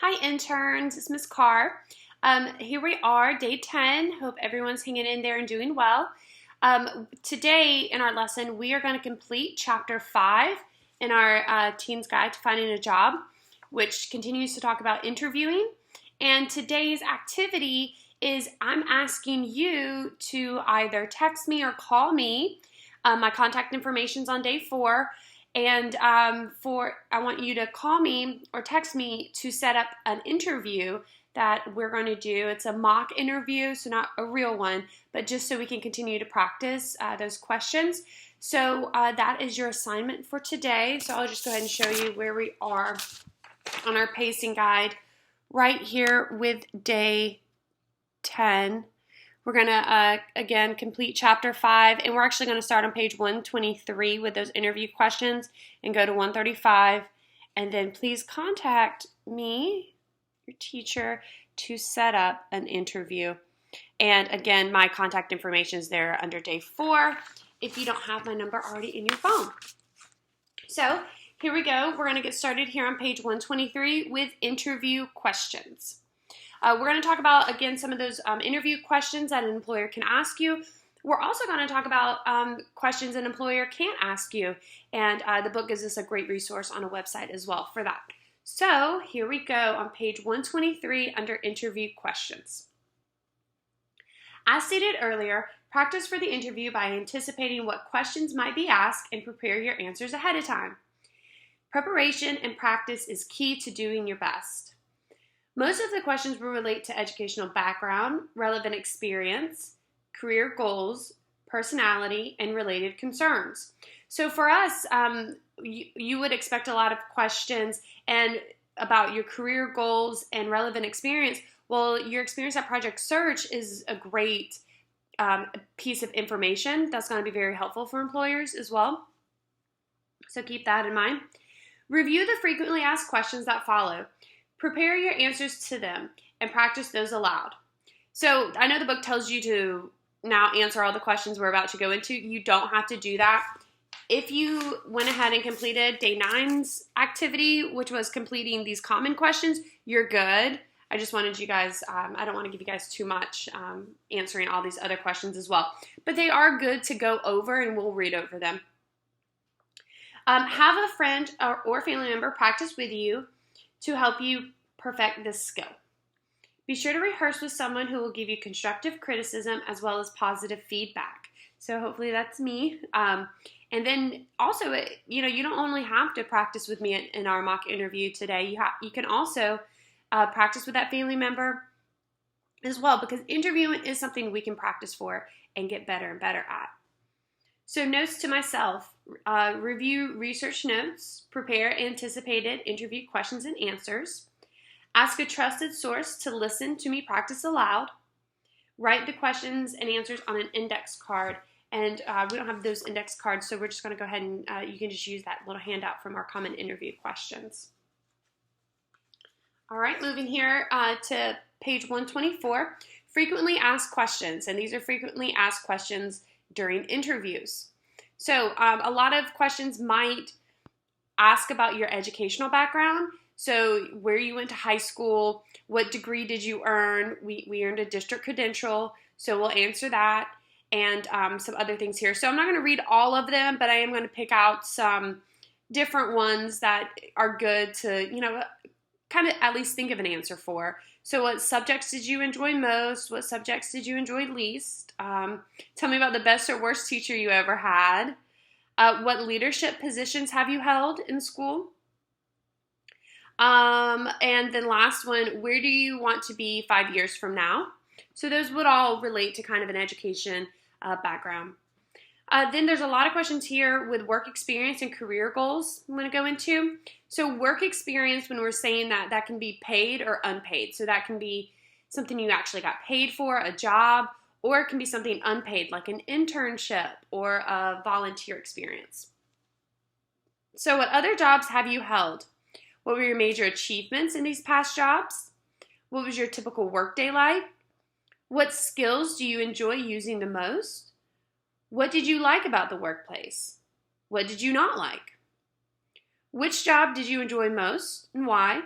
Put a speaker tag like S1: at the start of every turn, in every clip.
S1: Hi interns, it's Miss Carr. Here we are, day 10. Hope everyone's hanging in there and doing well. Today in our lesson, we are going to complete chapter 5 in our Teen's Guide to Finding a Job, which continues to talk about interviewing. And today's activity is I'm asking you to either text me or call me. My contact information is on day 4. And I want you to call me or text me to set up an interview that we're going to do. It's a mock interview, so not a real one, but just so we can continue to practice those questions. So that is your assignment for today. So I'll just go ahead and show you where we are on our pacing guide right here with day 10. We're going to, again, complete chapter 5, and we're actually going to start on page 123 with those interview questions and go to 135. And then please contact me, your teacher, to set up an interview. And again, my contact information is there under day 4 if you don't have my number already in your phone. So here we go. We're going to get started here on page 123 with interview questions. We're going to talk about, again, some of those interview questions that an employer can ask you. We're also going to talk about questions an employer can't ask you. And the book gives us a great resource on a website as well for that. So here we go on page 123 under interview questions. As stated earlier, practice for the interview by anticipating what questions might be asked and prepare your answers ahead of time. Preparation and practice is key to doing your best. Most of the questions will relate to educational background, relevant experience, career goals, personality, and related concerns. So for us, you would expect a lot of questions and about your career goals and relevant experience. Well, your experience at Project Search is a great piece of information that's going to be very helpful for employers as well. So keep that in mind. Review the frequently asked questions that follow. Prepare your answers to them and practice those aloud. So I know the book tells you to now answer all the questions we're about to go into. You don't have to do that. If you went ahead and completed day 9's activity, which was completing these common questions, you're good. I just wanted you guys, I don't want to give you guys too much answering all these other questions as well. But they are good to go over, and we'll read over them. Have a friend or family member practice with you to help you perfect this skill. Be sure to rehearse with someone who will give you constructive criticism as well as positive feedback. So hopefully that's me. And then also, you don't only have to practice with me in our mock interview today. You can also practice with that family member as well, because interviewing is something we can practice for and get better and better at. So notes to myself, review research notes, prepare anticipated interview questions and answers, ask a trusted source to listen to me practice aloud, write the questions and answers on an index card. And we don't have those index cards, so we're just going to go ahead and you can just use that little handout from our common interview questions. All right, moving here to page 124, frequently asked questions. And these are frequently asked questions during interviews. So a lot of questions might ask about your educational background. So where you went to high school, what degree did you earn? We earned a district credential, so we'll answer that, and some other things here. So I'm not going to read all of them, but I am going to pick out some different ones that are good to, kind of at least think of an answer for. So what subjects did you enjoy most? What subjects did you enjoy least? Tell me about the best or worst teacher you ever had. What leadership positions have you held in school? And then last one, where do you want to be 5 years from now? So those would all relate to kind of an education background. Then there's a lot of questions here with work experience and career goals I'm going to go into. So work experience, when we're saying that can be paid or unpaid. So that can be something you actually got paid for, a job, or it can be something unpaid like an internship or a volunteer experience. So what other jobs have you held? What were your major achievements in these past jobs? What was your typical workday like? What skills do you enjoy using the most? What did you like about the workplace? What did you not like? Which job did you enjoy most and why?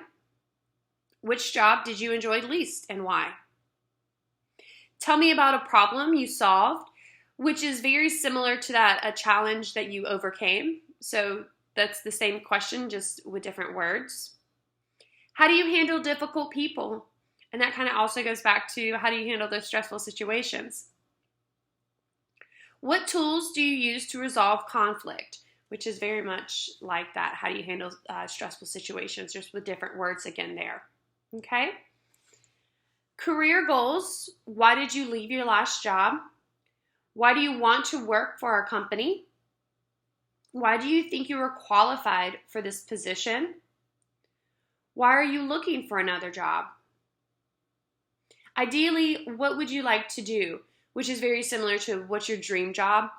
S1: Which job did you enjoy least and why? Tell me about a problem you solved, which is very similar to a challenge that you overcame. So that's the same question, just with different words. How do you handle difficult people? And that kind of also goes back to how do you handle those stressful situations? What tools do you use to resolve conflict? Which is very much like that. How do you handle stressful situations? Just with different words again there. Okay? Career goals. Why did you leave your last job? Why do you want to work for our company? Why do you think you were qualified for this position? Why are you looking for another job? Ideally, what would you like to do? Which is very similar to what's your dream job.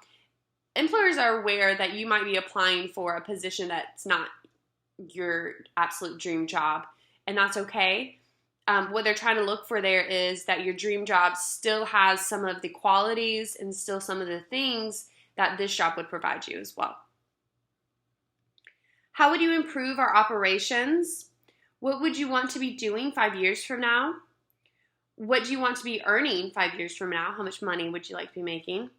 S1: Employers are aware that you might be applying for a position that's not your absolute dream job, and that's okay. What they're trying to look for there is that your dream job still has some of the qualities and still some of the things that this job would provide you as well. How would you improve our operations? What would you want to be doing 5 years from now? What do you want to be earning 5 years from now? How much money would you like to be making?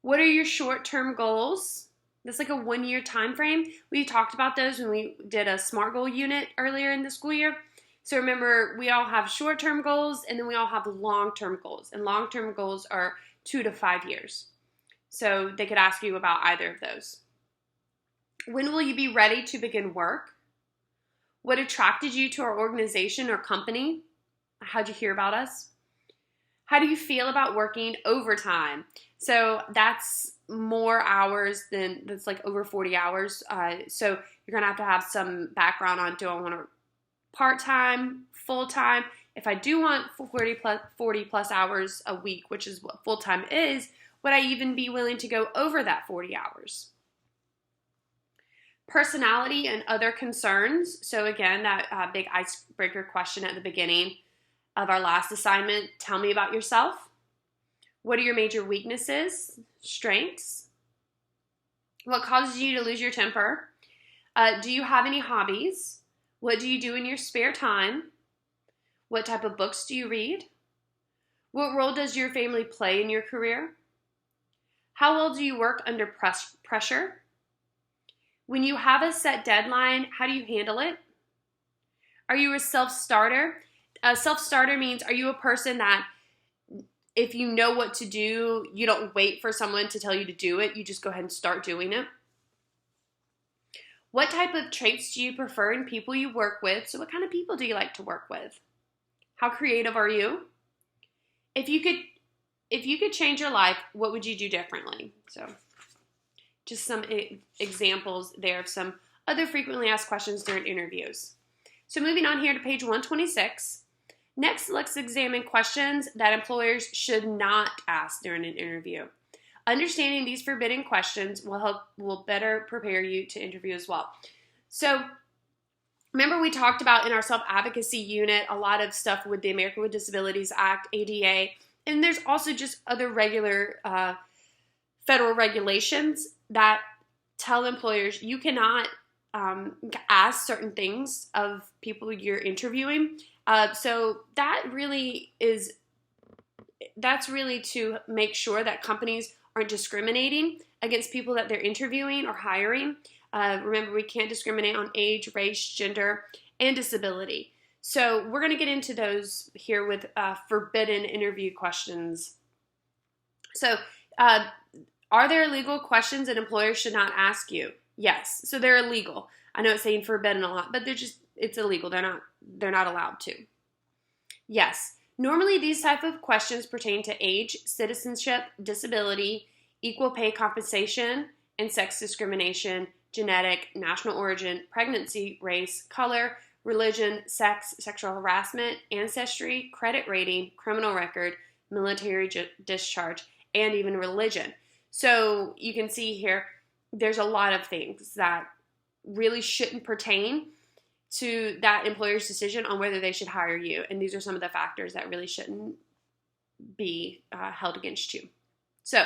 S1: What are your short-term goals? That's like a 1-year time frame. We talked about those when we did a SMART goal unit earlier in the school year. So remember, we all have short-term goals and then we all have long-term goals. And long-term goals are 2 to 5 years. So they could ask you about either of those. When will you be ready to begin work? What attracted you to our organization or company? How'd you hear about us? How do you feel about working overtime? So that's more hours that's like over 40 hours. So you're going to have some background on, do I want to part-time, full-time? If I do want 40 plus hours a week, which is what full-time is, would I even be willing to go over that 40 hours? Personality and other concerns. So again, that big icebreaker question at the beginning of our last assignment. Tell me about yourself. What are your major weaknesses, strengths? What causes you to lose your temper? Do you have any hobbies? What do you do in your spare time? What type of books do you read? What role does your family play in your career? How well do you work under pressure? When you have a set deadline, how do you handle it? Are you a self-starter? A self-starter means, are you a person that if you know what to do, you don't wait for someone to tell you to do it, you just go ahead and start doing it? What type of traits do you prefer in people you work with? So what kind of people do you like to work with? How creative are you? If you could change your life, what would you do differently? So just some examples there of some other frequently asked questions during interviews. So moving on here to page 126. Next, let's examine questions that employers should not ask during an interview. Understanding these forbidden questions will better prepare you to interview as well. So remember we talked about in our self-advocacy unit a lot of stuff with the American with Disabilities Act, ADA, and there's also just other regular federal regulations that tell employers you cannot ask certain things of people you're interviewing. So that's really to make sure that companies aren't discriminating against people that they're interviewing or hiring. Remember, we can't discriminate on age, race, gender, and disability. So we're going to get into those here with forbidden interview questions. So are there illegal questions that employers should not ask you? Yes. So they're illegal. I know it's saying forbidden a lot, but it's illegal. They're not allowed to. Yes. Normally these type of questions pertain to age, citizenship, disability, equal pay compensation, and sex discrimination, genetic, national origin, pregnancy, race, color, religion, sex, sexual harassment, ancestry, credit rating, criminal record, military discharge, and even religion. So you can see here, there's a lot of things that really shouldn't pertain to that employer's decision on whether they should hire you. And these are some of the factors that really shouldn't be held against you. So,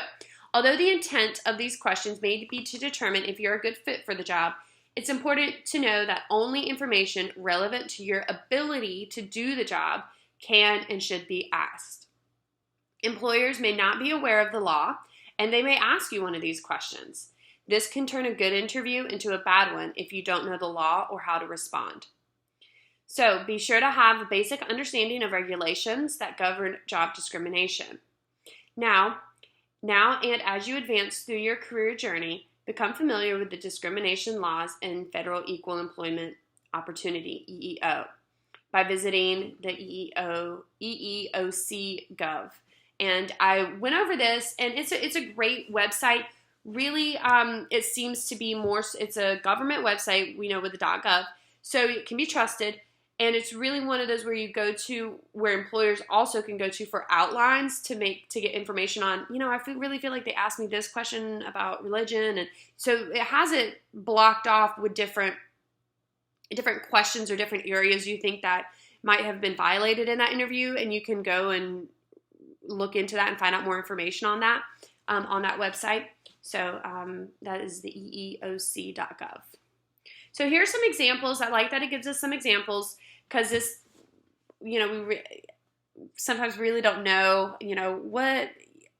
S1: although the intent of these questions may be to determine if you're a good fit for the job, It's important to know that only information relevant to your ability to do the job can and should be asked. Employers may not be aware of the law, and they may ask you one of these questions. This can turn a good interview into a bad one if you don't know the law or how to respond. So be sure to have a basic understanding of regulations that govern job discrimination. Now and as you advance through your career journey, become familiar with the discrimination laws in Federal Equal Employment Opportunity, EEO, by visiting the EEOC.gov. And I went over this, and it's a great website. Really, it seems to be more, it's a government website, we know, with the .gov, so it can be trusted. And it's really one of those where you go to, where employers also can go to for outlines to get information on, I really feel like they asked me this question about religion. And so it has it blocked off with different questions or different areas you think that might have been violated in that interview. And you can go and look into that and find out more information on that website. So that is the EEOC.gov. So here's some examples. I like that it gives us some examples because this, we sometimes really don't know, what,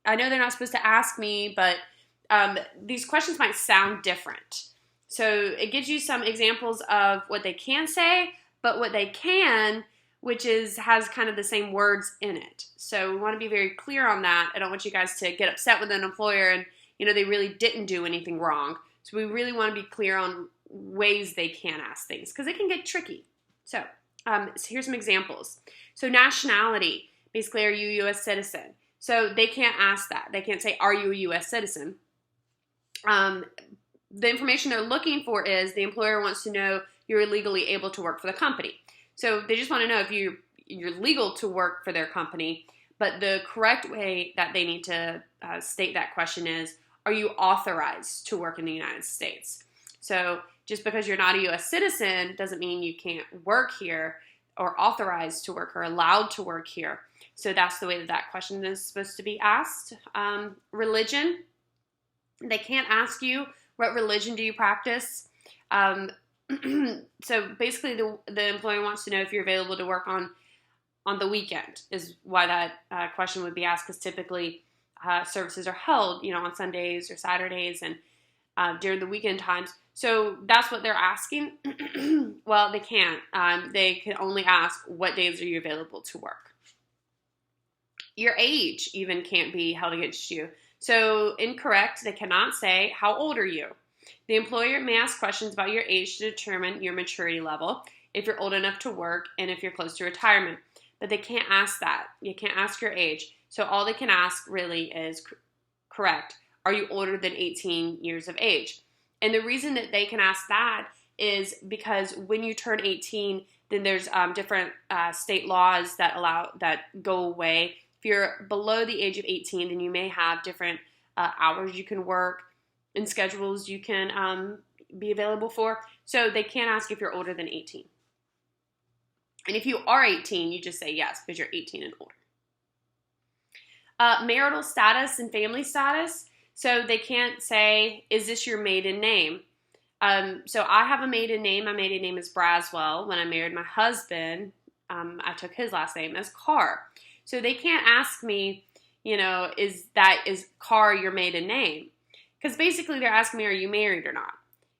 S1: I know they're not supposed to ask me, but these questions might sound different. So it gives you some examples of what they can say, but what they can, which has kind of the same words in it. So we want to be very clear on that. I don't want you guys to get upset with an employer and, they really didn't do anything wrong. So we really want to be clear on ways they can ask things because it can get tricky. So here's some examples. So nationality, basically, are you a U.S. citizen? So they can't ask that. They can't say, are you a U.S. citizen? The information they're looking for is the employer wants to know you're legally able to work for the company. So they just want to know if you're legal to work for their company, but the correct way that they need to state that question is, are you authorized to work in the United States? So just because you're not a U.S. citizen doesn't mean you can't work here, or authorized to work or allowed to work here. So that's the way that question is supposed to be asked. Religion, they can't ask you, what religion do you practice? So basically the employer wants to know if you're available to work on the weekend is why that question would be asked, because typically services are held, on Sundays or Saturdays and during the weekend times. So that's what they're asking. Well, they can't. They can only ask, what days are you available to work? Your age even can't be held against you. So incorrect, they cannot say, how old are you? The employer may ask questions about your age to determine your maturity level, if you're old enough to work, and if you're close to retirement. But they can't ask that. You can't ask your age. So all they can ask really is, correct, are you older than 18 years of age? And the reason that they can ask that is because when you turn 18, then there's different state laws that go away. If you're below the age of 18, then you may have different hours you can work and schedules you can be available for. So they can't ask if you're older than 18. And if you are 18, you just say yes because you're 18 and older. Marital status and family status. So they can't say, is this your maiden name? So I have a maiden name. My maiden name is Braswell. When I married my husband, I took his last name as Carr. So they can't ask me, is Carr your maiden name? Because basically they're asking me, are you married or not?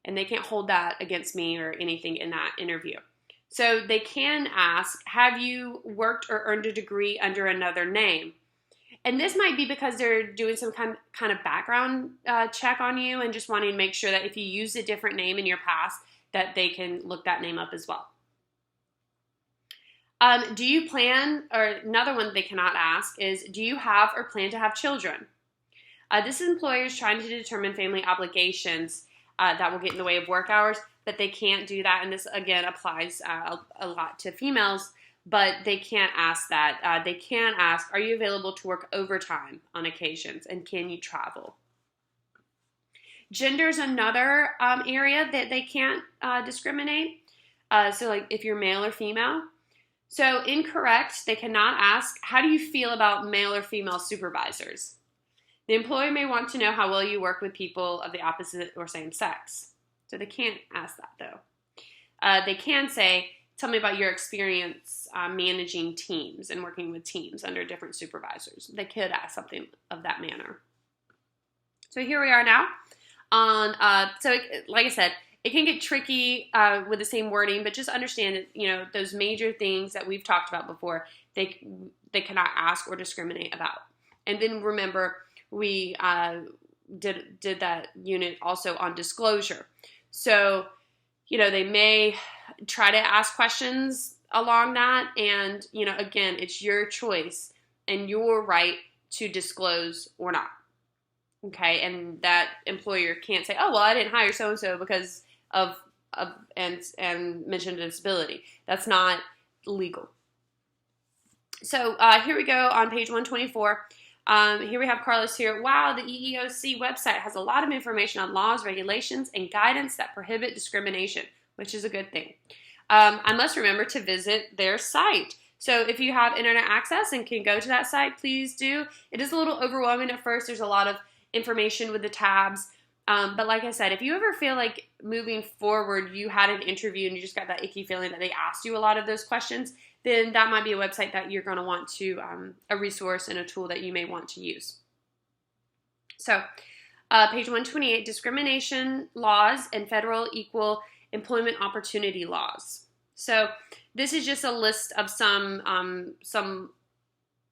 S1: And they can't hold that against me or anything in that interview. So they can ask, have you worked or earned a degree under another name? And this might be because they're doing some kind of background check on you and just wanting to make sure that if you use a different name in your past, that they can look that name up as well. Do you plan, or another one they cannot ask is, do you have or plan to have children? This is employers trying to determine family obligations that will get in the way of work hours, but they can't do that. And this, again, applies a lot to females. But they can't ask that. They can ask, are you available to work overtime on occasions, and can you travel? Gender is another area that they can't discriminate. So like if you're male or female. So incorrect, they cannot ask, how do you feel about male or female supervisors? The employer may want to know how well you work with people of the opposite or same sex. So they can't ask that, though. They can say, tell me about your experience managing teams and working with teams under different supervisors. They could ask something of that manner. So here we are now on, like I said, it can get tricky with the same wording, but just understand that, those major things that we've talked about before, they cannot ask or discriminate about. And then remember, we did that unit also on disclosure. So, they may try to ask questions along that. And, again, it's your choice and your right to disclose or not. Okay. And that employer can't say, oh, well, I didn't hire so-and-so because of and mentioned a disability. That's not legal. So here we go on page 124. Here we have Carlos here. Wow, the EEOC website has a lot of information on laws, regulations, and guidance that prohibit discrimination, which is a good thing. I must remember to visit their site. So if you have internet access and can go to that site, please do. It is a little overwhelming at first. There's a lot of information with the tabs. But like I said, if you ever feel like moving forward, you had an interview and you just got that icky feeling that they asked you a lot of those questions, then that might be a website that you're going to want to, a resource and a tool that you may want to use. So, page 128, discrimination laws and federal equal employment opportunity laws. So, this is just a list of some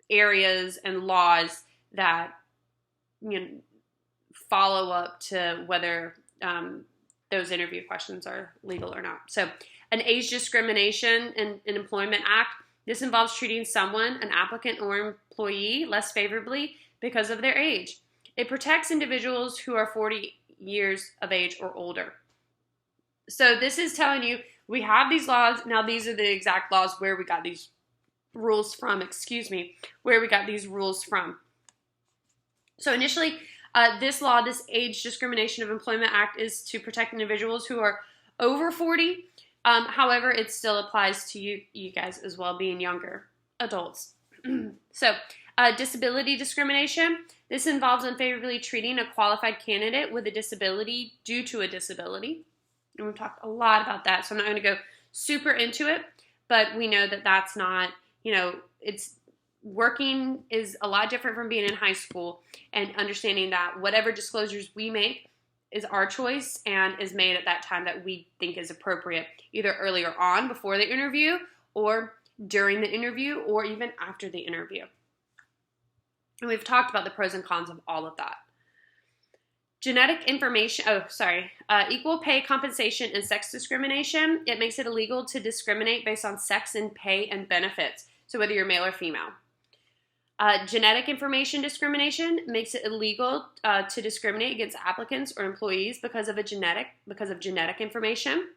S1: areas and laws that, follow up to whether those interview questions are legal or not. So, an age discrimination and employment act. This involves treating someone, an applicant or employee, less favorably because of their age. It protects individuals who are 40 years of age or older. So this is telling you we have these laws. Now these are the exact laws where we got these rules from, where we got these rules from. So initially, this law, this Age Discrimination of Employment Act, is to protect individuals who are over 40. However, it still applies to you guys as well, being younger adults. So, disability discrimination. This involves unfavorably treating a qualified candidate with a disability due to a disability. And we've talked a lot about that, so I'm not going to go super into it, but we know that that's not, it's working is a lot different from being in high school, and understanding that whatever disclosures we make is our choice and is made at that time that we think is appropriate, either earlier on before the interview or during the interview or even after the interview. And we've talked about the pros and cons of all of that. Genetic information, equal pay compensation and sex discrimination. It makes it illegal to discriminate based on sex and pay and benefits, so whether you're male or female. Genetic information discrimination makes it illegal to discriminate against applicants or employees because of genetic information.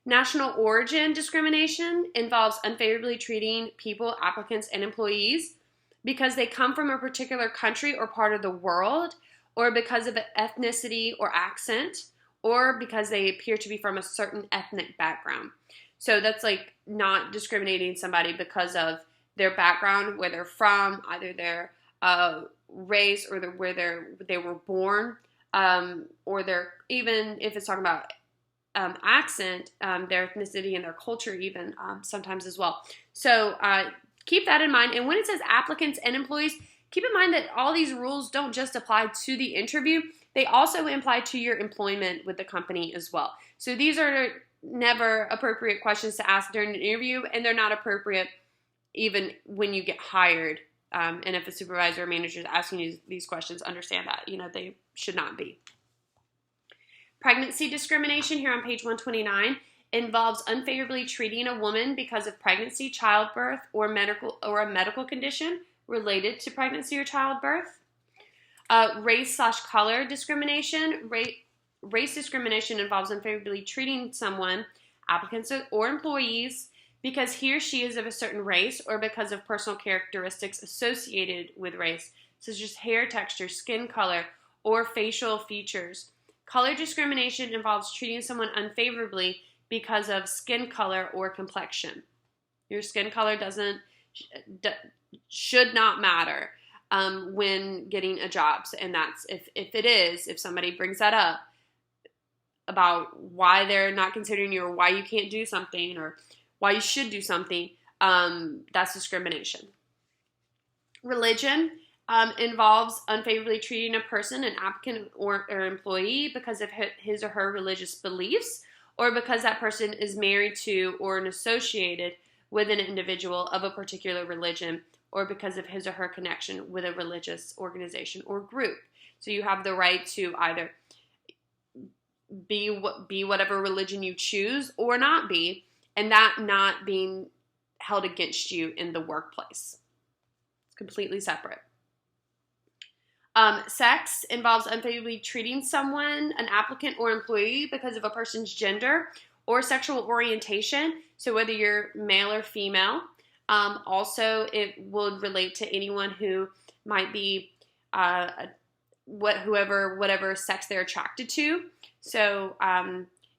S1: National origin discrimination involves unfavorably treating people, applicants, and employees because they come from a particular country or part of the world, or because of ethnicity or accent, or because they appear to be from a certain ethnic background. So that's like not discriminating somebody because of their background, where they're from, either their race or where they were born, or their, even if it's talking about accent, their ethnicity and their culture even sometimes as well. So keep that in mind. And when it says applicants and employees, keep in mind that all these rules don't just apply to the interview. They also apply to your employment with the company as well. So these are never appropriate questions to ask during an interview, and they're not appropriate even when you get hired. And if a supervisor or manager is asking you these questions, understand that, they should not be. Pregnancy discrimination here on page 129 involves unfavorably treating a woman because of pregnancy, childbirth, or a medical condition related to pregnancy or childbirth. Race/color discrimination. Race discrimination involves unfavorably treating someone, applicants or employees, because he or she is of a certain race or because of personal characteristics associated with race, such as hair texture, skin color, or facial features. Color discrimination involves treating someone unfavorably because of skin color or complexion. Your skin color should not matter when getting a job. And that's, if somebody brings that up, about why they're not considering you or why you can't do something or why you should do something, that's discrimination. Religion involves unfavorably treating a person, an applicant or employee, because of his or her religious beliefs, or because that person is married to or associated with an individual of a particular religion, or because of his or her connection with a religious organization or group. So you have the right to either be whatever religion you choose or not be, and that not being held against you in the workplace. It's completely separate. Sex involves unfavorably treating someone, an applicant or employee, because of a person's gender or sexual orientation. So whether you're male or female. Also, it would relate to anyone who might be whatever sex they're attracted to. So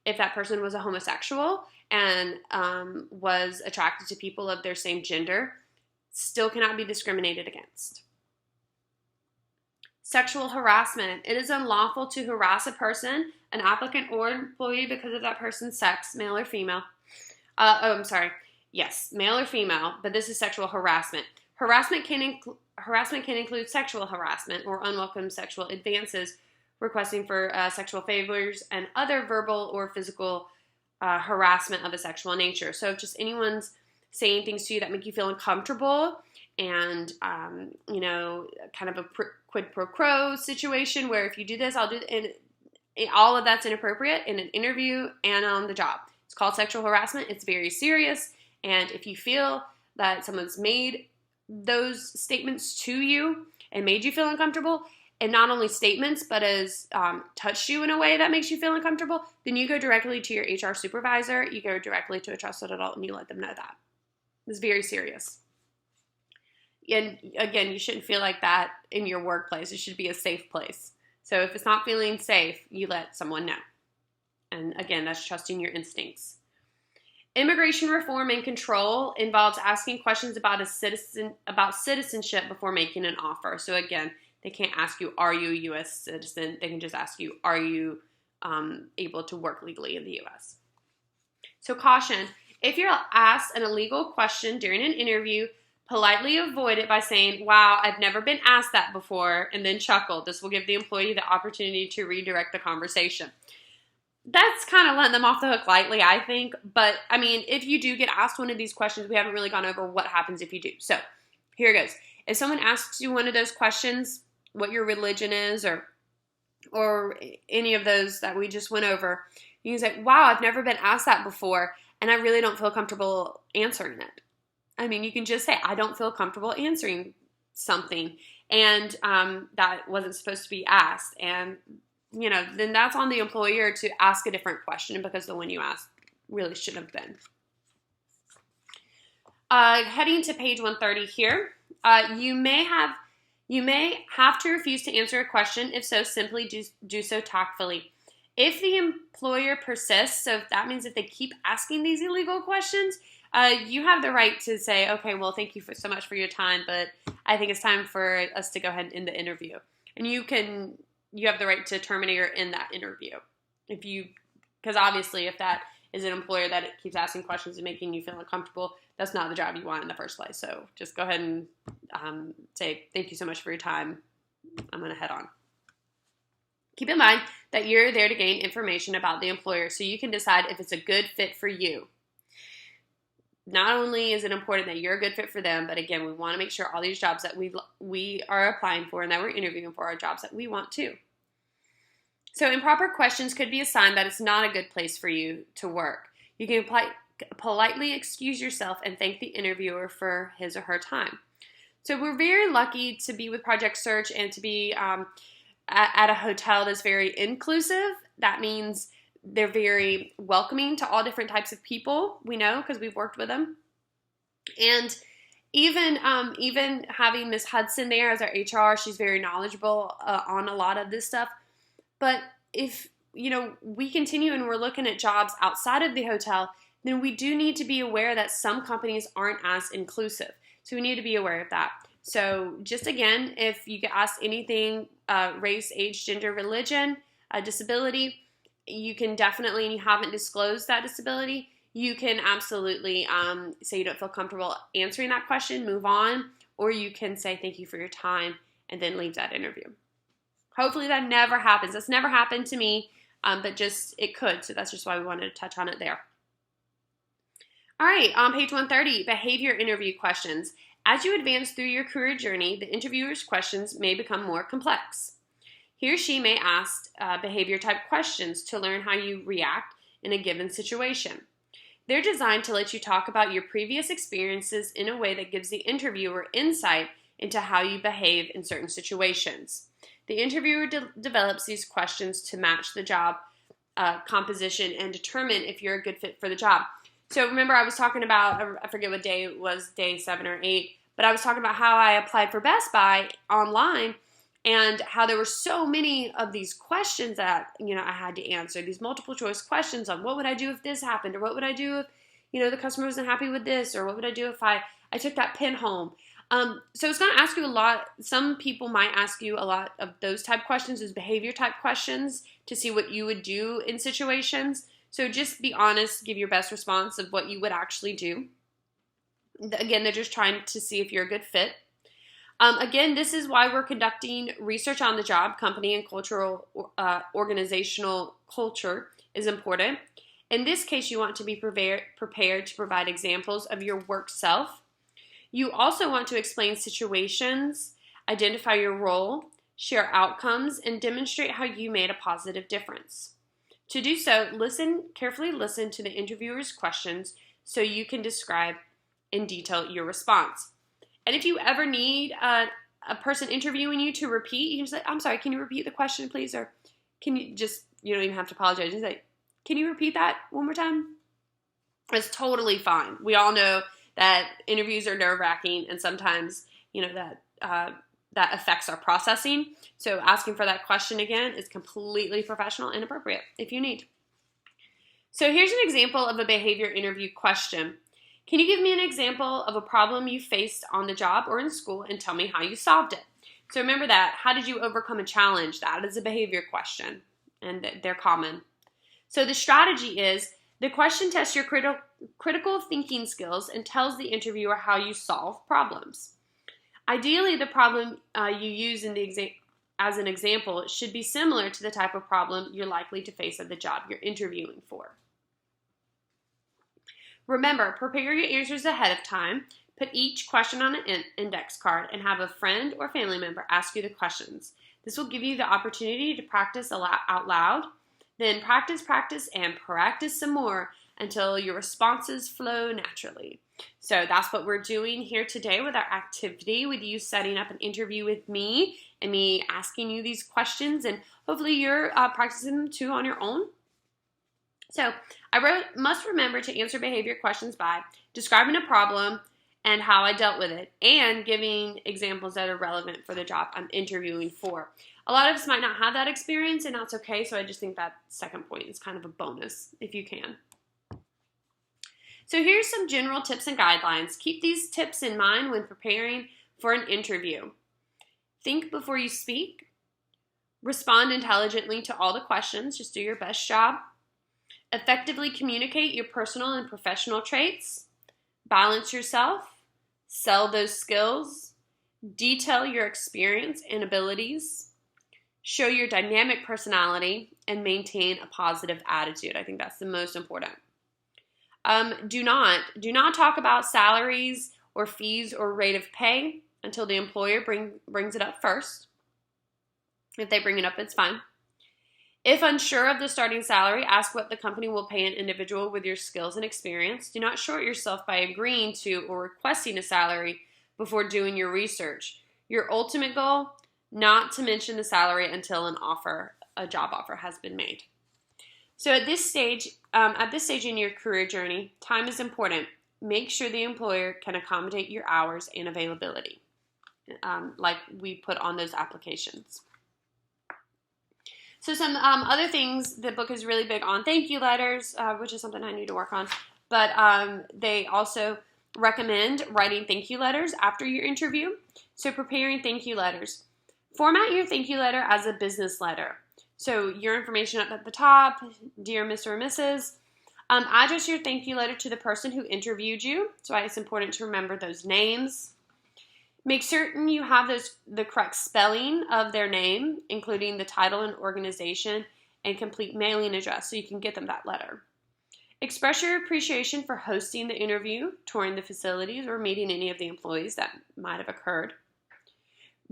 S1: if that person was a homosexual and was attracted to people of their same gender, still cannot be discriminated against. Sexual harassment. It is unlawful to harass a person, an applicant or employee, because of that person's sex, male or female. Yes, male or female, but this is sexual harassment. Harassment can include sexual harassment or unwelcome sexual advances, requesting for sexual favors, and other verbal or physical harassment of a sexual nature. So if just anyone's saying things to you that make you feel uncomfortable, and kind of a quid pro quo situation where if you do this, I'll do it, and all of that's inappropriate in an interview and on the job. It's called sexual harassment. It's very serious, and if you feel that someone's made those statements to you and made you feel uncomfortable, and not only statements, but has touched you in a way that makes you feel uncomfortable, then you go directly to your HR supervisor, you go directly to a trusted adult, and you let them know that. It's very serious. And again, you shouldn't feel like that in your workplace. It should be a safe place. So if it's not feeling safe, you let someone know. And again, that's trusting your instincts. Immigration reform and control involves asking questions about citizenship before making an offer. So again, they can't ask you, are you a U.S. citizen? They can just ask you, are you able to work legally in the U.S.? So caution, if you're asked an illegal question during an interview, politely avoid it by saying, wow, I've never been asked that before, and then chuckle. This will give the employee the opportunity to redirect the conversation. That's kind of letting them off the hook lightly, I think. But, I mean, if you do get asked one of these questions, we haven't really gone over what happens if you do. So, here it goes. If someone asks you one of those questions, what your religion is, or any of those that we just went over, you can say, wow, I've never been asked that before, and I really don't feel comfortable answering it. I mean, you can just say, I don't feel comfortable answering something, and that wasn't supposed to be asked. And, then that's on the employer to ask a different question because the one you asked really shouldn't have been. Heading to page 130 here, you may have to refuse to answer a question. If so, simply do so tactfully. If the employer persists, so that means if they keep asking these illegal questions, you have the right to say, okay, well, thank you so much for your time, but I think it's time for us to go ahead and end the interview. And you have the right to terminate or end that interview. Because obviously if that is an employer that keeps asking questions and making you feel uncomfortable, that's not the job you want in the first place. So just go ahead and say, thank you so much for your time. I'm going to head on. Keep in mind that you're there to gain information about the employer so you can decide if it's a good fit for you. Not only is it important that you're a good fit for them, but again, we want to make sure all these jobs that we are applying for and that we're interviewing for are jobs that we want too. So improper questions could be a sign that it's not a good place for you to work. You can politely excuse yourself and thank the interviewer for his or her time. So we're very lucky to be with Project Search and to be at a hotel that's very inclusive. That means they're very welcoming to all different types of people. We know because we've worked with them. And even having Miss Hudson there as our HR, she's very knowledgeable on a lot of this stuff. But if, we continue and we're looking at jobs outside of the hotel, then we do need to be aware that some companies aren't as inclusive. So we need to be aware of that. So just again, if you get asked anything, race, age, gender, religion, disability, you can definitely, and you haven't disclosed that disability, you can absolutely say you don't feel comfortable answering that question, move on, or you can say thank you for your time and then leave that interview. Hopefully that never happens. That's never happened to me, but just it could, so that's just why we wanted to touch on it there. All right, on page 130, behavior interview questions. As you advance through your career journey, the interviewer's questions may become more complex. He or she may ask behavior type questions to learn how you react in a given situation. They're designed to let you talk about your previous experiences in a way that gives the interviewer insight into how you behave in certain situations. The interviewer develops these questions to match the job composition and determine if you're a good fit for the job. So remember I was talking about, I forget what day it was, day 7 or 8, but I was talking about how I applied for Best Buy online and how there were so many of these questions that, I had to answer, these multiple choice questions on what would I do if this happened, or what would I do if, the customer wasn't happy with this, or what would I do if I took that pin home. So it's going to ask you a lot. Some people might ask you a lot of those type questions, as behavior type questions, to see what you would do in situations. So just be honest, give your best response of what you would actually do. Again, they're just trying to see if you're a good fit. Again, this is why we're conducting research on the job. Company and cultural organizational culture is important. In this case, you want to be prepared to provide examples of your work self. You also want to explain situations, identify your role, share outcomes, and demonstrate how you made a positive difference. To do so, carefully listen to the interviewer's questions so you can describe in detail your response. And if you ever need a person interviewing you to repeat, you can say, I'm sorry, can you repeat the question, please? Or can you don't even have to apologize. You say, can you repeat that one more time? It's totally fine. We all know that interviews are nerve-wracking, and sometimes, that affects our processing. So asking for that question again is completely professional and appropriate if you need. So here's an example of a behavior interview question. Can you give me an example of a problem you faced on the job or in school and tell me how you solved it? So remember that. How did you overcome a challenge? That is a behavior question, and they're common. So the strategy is the question tests your critical thinking skills and tells the interviewer how you solve problems. Ideally, the problem you use as an example should be similar to the type of problem you're likely to face at the job you're interviewing for. Remember, prepare your answers ahead of time. Put each question on an index card and have a friend or family member ask you the questions. This will give you the opportunity to practice out loud. Then practice, and practice some more until your responses flow naturally. So that's what we're doing here today with our activity, with you setting up an interview with me and me asking you these questions, and hopefully you're practicing them too on your own. So I must remember to answer behavior questions by describing a problem and how I dealt with it, and giving examples that are relevant for the job I'm interviewing for. A lot of us might not have that experience, and that's okay, so I just think that second point is kind of a bonus if you can. So here's some general tips and guidelines. Keep these tips in mind when preparing for an interview. Think before you speak. Respond intelligently to all the questions. Just do your best job. Effectively communicate your personal and professional traits. Balance yourself. Sell those skills. Detail your experience and abilities. Show your dynamic personality and maintain a positive attitude. I think that's the most important. Do not talk about salaries or fees or rate of pay until the employer brings it up first. If they bring it up, it's fine. If unsure of the starting salary, ask what the company will pay an individual with your skills and experience. Do not short yourself by agreeing to or requesting a salary before doing your research. Your ultimate goal, not to mention the salary until a job offer has been made. So at this stage in your career journey, time is important. Make sure the employer can accommodate your hours and availability, like we put on those applications. So some other things, the book is really big on thank you letters, which is something I need to work on. But they also recommend writing thank you letters after your interview. So preparing thank you letters. Format your thank you letter as a business letter. So your information up at the top, dear Mr. or Mrs. Address your thank you letter to the person who interviewed you. So it's important to remember those names. Make certain you have the correct spelling of their name, including the title and organization, and complete mailing address so you can get them that letter. Express your appreciation for hosting the interview, touring the facilities, or meeting any of the employees that might have occurred.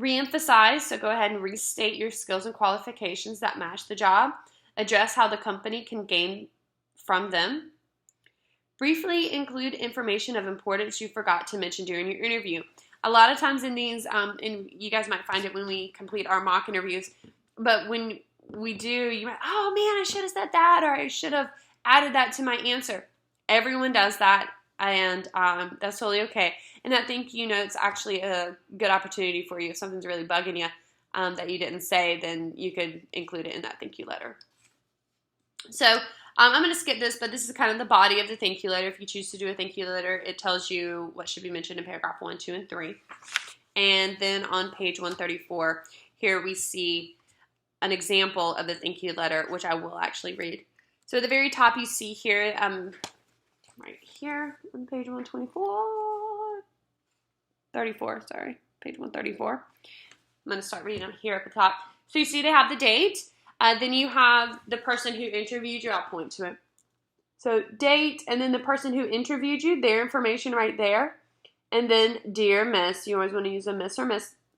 S1: Reemphasize, so go ahead and restate your skills and qualifications that match the job. Address how the company can gain from them. Briefly include information of importance you forgot to mention during your interview. A lot of times in these, and you guys might find it when we complete our mock interviews, but when we do, you might, oh man, I should have said that, or I should have added that to my answer. Everyone does that, and that's totally okay. And that thank you note's actually a good opportunity for you. If something's really bugging you that you didn't say, then you could include it in that thank you letter. So I'm going to skip this, but this is kind of the body of the thank you letter. If you choose to do a thank you letter, it tells you what should be mentioned in paragraph 1, 2, and 3. And then on page 134, here we see an example of the thank you letter, which I will actually read. So at the very top, you see here, right here on page 134, page 134. I'm going to start reading them here at the top. So you see they have the date. Then you have the person who interviewed you. I'll point to it. So date, and then the person who interviewed you, their information right there. And then dear Miss, you always want to use a Miss or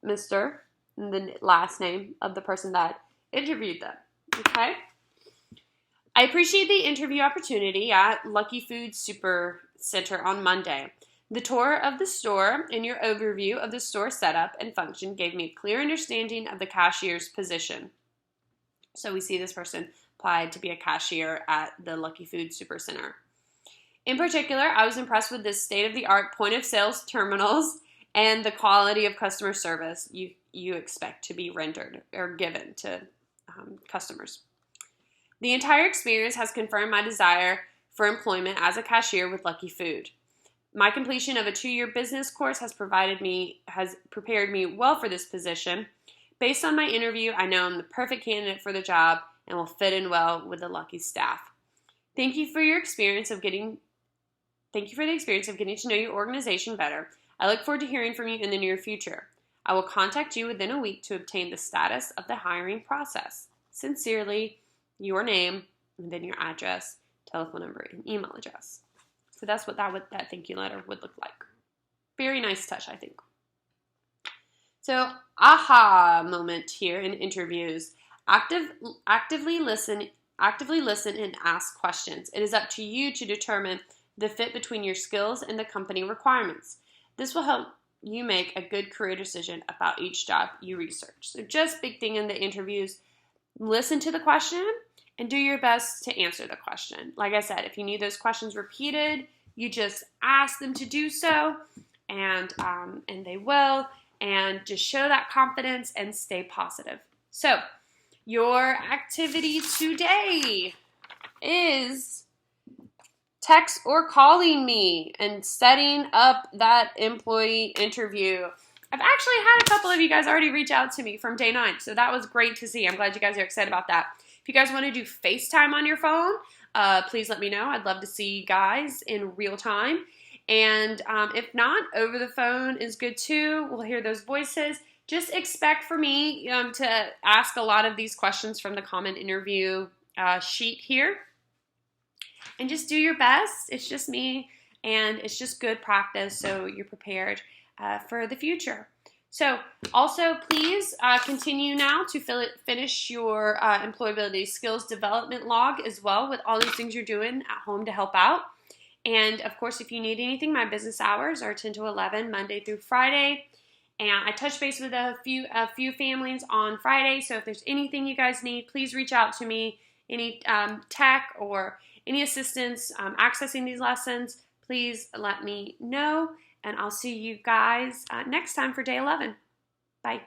S1: Mr. and the last name of the person that interviewed them. Okay? I appreciate the interview opportunity at Lucky Food Super Center on Monday. The tour of the store and your overview of the store setup and function gave me a clear understanding of the cashier's position. So we see this person applied to be a cashier at the Lucky Food Super Center. In particular, I was impressed with the state-of-the-art point-of-sale terminals and the quality of customer service you expect to be rendered or given to customers. The entire experience has confirmed my desire for employment as a cashier with Lucky Food. My completion of a 2-year business course has prepared me well for this position. Based on my interview, I know I'm the perfect candidate for the job and will fit in well with the Lucky staff. Thank you for the experience of getting to know your organization better. I look forward to hearing from you in the near future. I will contact you within a week to obtain the status of the hiring process. Sincerely, your name, and then your address, telephone number, and email address. So that's what that thank you letter would look like. Very nice touch, I think. So, aha moment here in interviews. Actively listen and ask questions. It is up to you to determine the fit between your skills and the company requirements. This will help you make a good career decision about each job you research. So just big thing in the interviews, listen to the question and do your best to answer the question. Like I said, if you need those questions repeated, you just ask them to do so, and they will. And just show that confidence and stay positive. So, your activity today is text or calling me and setting up that employee interview. I've actually had a couple of you guys already reach out to me from day 9, so that was great to see. I'm glad you guys are excited about that. If you guys want to do FaceTime on your phone, please let me know. I'd love to see you guys in real time. And if not, over the phone is good too. We'll hear those voices. Just expect for me to ask a lot of these questions from the common interview sheet here. And just do your best. It's just me, and it's just good practice so you're prepared for the future. So also, please continue now to finish your employability skills development log as well with all these things you're doing at home to help out. And of course, if you need anything, my business hours are 10 to 11, Monday through Friday. And I touch base with a few families on Friday. So if there's anything you guys need, please reach out to me. Any tech or any assistance accessing these lessons, please let me know. And I'll see you guys next time for day 11. Bye.